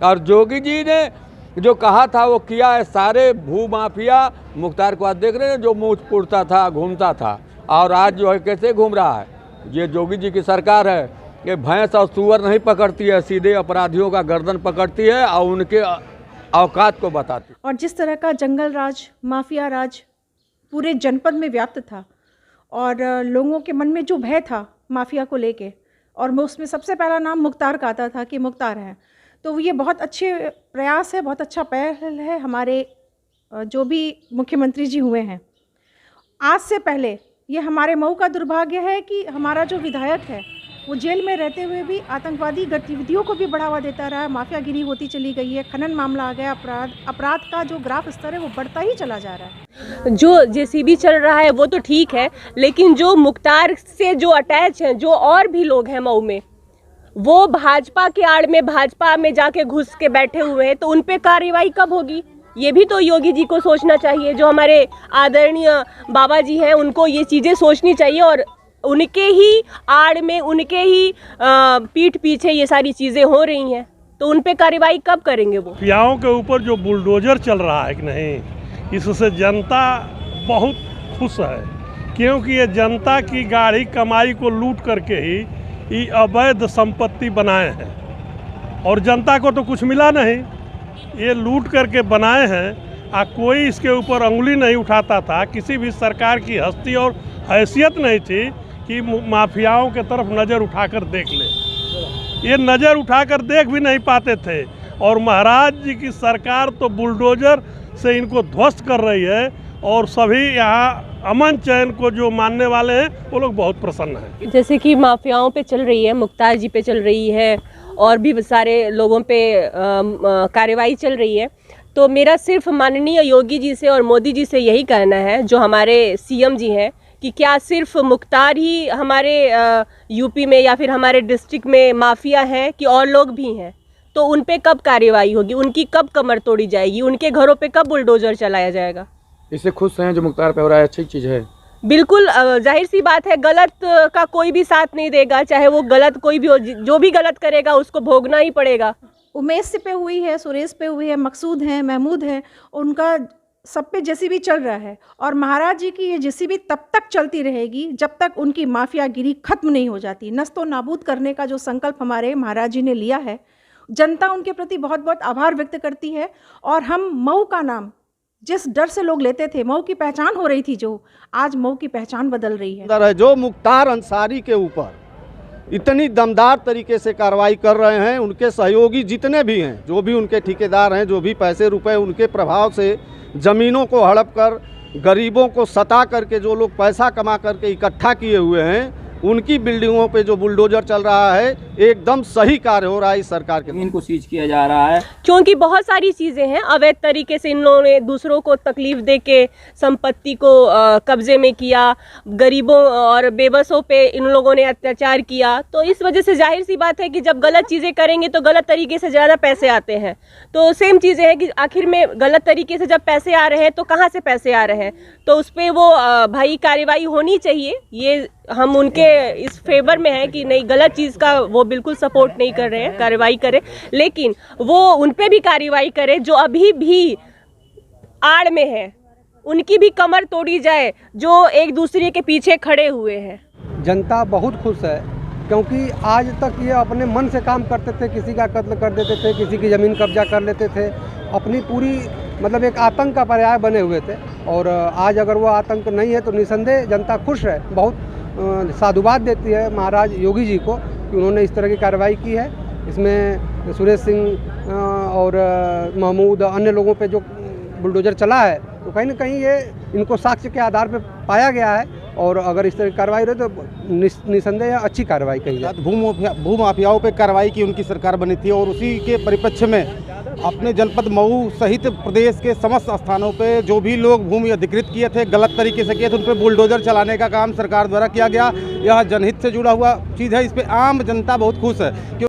और योगी जी ने जो कहा था वो किया है। सारे भू माफिया मुख्तार को आज देख रहे हैं, जो मुँह पुड़ता था, घूमता था, और आज जो है कैसे घूम रहा है। ये योगी जी की सरकार है। ये भैंस और सूअर नहीं पकड़ती है, सीधे अपराधियों का गर्दन पकड़ती है और उनके औकात को बताती है। और जिस तरह का जंगल राज, माफिया राज पूरे जनपद में व्याप्त था और लोगों के मन में जो भय था माफिया को लेके, और उसमें सबसे पहला नाम मुख्तार का आता था कि मुख्तार हैं, तो ये बहुत अच्छे प्रयास है, बहुत अच्छा पहल है हमारे जो भी मुख्यमंत्री जी हुए हैं। आज से पहले ये हमारे मऊ का दुर्भाग्य है कि हमारा जो विधायक है वो जेल में रहते हुए भी आतंकवादी गतिविधियों को भी बढ़ावा देता रहा है, माफियागिरी होती चली गई है, खनन मामला आ गया, अपराध का जो ग्राफ स्तर है वो बढ़ता ही चला जा रहा है। जो जेसीबी चल रहा है वो तो ठीक है, लेकिन जो मुख्तार से जो अटैच हैं, जो और भी लोग हैं मऊ में, वो भाजपा के आड़ में, भाजपा में जाके घुस के बैठे हुए हैं, तो उन पे कार्रवाई कब होगी? ये भी तो योगी जी को सोचना चाहिए। जो हमारे आदरणीय बाबा जी हैं उनको ये चीज़ें सोचनी चाहिए, और उनके ही आड़ में, उनके ही पीठ पीछे ये सारी चीज़ें हो रही हैं, तो उन पे कार्रवाई कब करेंगे? वो माफियाओं के ऊपर जो बुलडोजर चल रहा है कि नहीं, इससे जनता बहुत खुश है, क्योंकि ये जनता की गाढ़ी कमाई को लूट करके ही ये अवैध संपत्ति बनाए हैं, और जनता को तो कुछ मिला नहीं, ये लूट करके बनाए हैं। कोई इसके ऊपर उंगली नहीं उठाता था, किसी भी सरकार की हस्ती और हैसियत नहीं थी कि माफियाओं के तरफ नज़र उठाकर देख ले। ये नज़र उठाकर देख भी नहीं पाते थे, और महाराज जी की सरकार तो बुलडोजर से इनको ध्वस्त कर रही है, और सभी यहाँ अमन चैन को जो मानने वाले हैं वो लोग बहुत प्रसन्न हैं। जैसे कि माफियाओं पे चल रही है, मुख्तार जी पे चल रही है, और भी सारे लोगों पे कार्रवाई चल रही है, तो मेरा सिर्फ माननीय योगी जी से और मोदी जी से यही कहना है, जो हमारे सीएम जी हैं, कि क्या सिर्फ मुख्तार ही हमारे यूपी में या फिर हमारे डिस्ट्रिक्ट में माफिया हैं कि और लोग भी हैं? तो उन पे कब कार्रवाई होगी? उनकी कब कमर तोड़ी जाएगी? उनके घरों पे कब बुलडोजर चलाया जाएगा? इससे खुश हैं जो मुख्तार पे हो रहा है, अच्छी चीज़ है। बिल्कुल, जाहिर सी बात है, गलत का कोई भी साथ नहीं देगा, चाहे वो गलत कोई भी हो, जो भी गलत करेगा उसको भोगना ही पड़ेगा। उमेश पे हुई है, सुरेश पे हुई है, मकसूद हैं, महमूद हैं, उनका सब पे जेसीबी चल रहा है, और महाराज जी की ये जेसीबी तब तक चलती रहेगी जब तक उनकी माफियागिरी खत्म नहीं हो जाती। नस्तो नाबूद करने का जो संकल्प हमारे महाराज जी ने लिया है, जनता उनके प्रति बहुत बहुत आभार व्यक्त करती है। और हम मऊ का नाम जिस डर से लोग लेते थे, मऊ की पहचान हो रही थी, जो आज मऊ की पहचान बदल रही है। जो मुख्तार अंसारी के ऊपर इतनी दमदार तरीके से कार्रवाई कर रहे हैं, उनके सहयोगी जितने भी हैं, जो भी उनके ठेकेदार हैं, जो भी पैसे रुपए उनके प्रभाव से ज़मीनों को हड़प कर, गरीबों को सता करके जो लोग पैसा कमा करके इकट्ठा किए हुए हैं, उनकी बिल्डिंगों पे जो बुलडोजर चल रहा है, एकदम सही कार्य हो रहा है इस सरकार के। इनको सीज किया जा रहा है क्योंकि बहुत सारी चीज़ें हैं, अवैध तरीके से इन लोगों ने दूसरों को तकलीफ दे के संपत्ति को कब्जे में किया, गरीबों और बेबसों पे इन लोगों ने अत्याचार किया, तो इस वजह से जाहिर सी बात है कि जब गलत चीज़ें करेंगे तो गलत तरीके से ज़्यादा पैसे आते हैं। तो सेम चीज़ें हैं कि आखिर में गलत तरीके से जब पैसे आ रहे हैं तो कहाँ से पैसे आ रहे हैं, तो उस पर वो भाई कार्रवाई होनी चाहिए। ये हम उनके इस फेवर में है कि नहीं, गलत चीज़ का वो बिल्कुल सपोर्ट नहीं कर रहे हैं, कार्रवाई करें, लेकिन वो उन पे भी कार्रवाई करें जो अभी भी आड़ में है, उनकी भी कमर तोड़ी जाए जो एक दूसरे के पीछे खड़े हुए हैं। जनता बहुत खुश है, क्योंकि आज तक ये अपने मन से काम करते थे, किसी का कत्ल कर देते थे, किसी की ज़मीन कब्जा कर लेते थे, अपनी पूरी मतलब एक आतंक का पर्याय बने हुए थे। और आज अगर वो आतंक नहीं है तो निसंदेह जनता खुश है, बहुत साधुवाद देती है महाराज योगी जी को कि उन्होंने इस तरह की कार्रवाई की है। इसमें सुरेश सिंह और महमूद अन्य लोगों पे जो बुलडोजर चला है, तो कहीं ना कहीं ये इनको साक्ष्य के आधार पे पाया गया है, और अगर इस तरह की कार्रवाई रहे तो निसंदेह अच्छी कार्रवाई कही जाए। भू माफियाओं पे कार्रवाई की उनकी सरकार बनी थी, और उसी के परिप्रेक्ष्य में अपने जनपद मऊ सहित प्रदेश के समस्त स्थानों पे जो भी लोग भूमि अधिकृत किए थे, गलत तरीके से किए थे, उन पर बुलडोजर चलाने का काम सरकार द्वारा किया गया। यह जनहित से जुड़ा हुआ चीज़ है, इस पर आम जनता बहुत खुश है, क्योंकि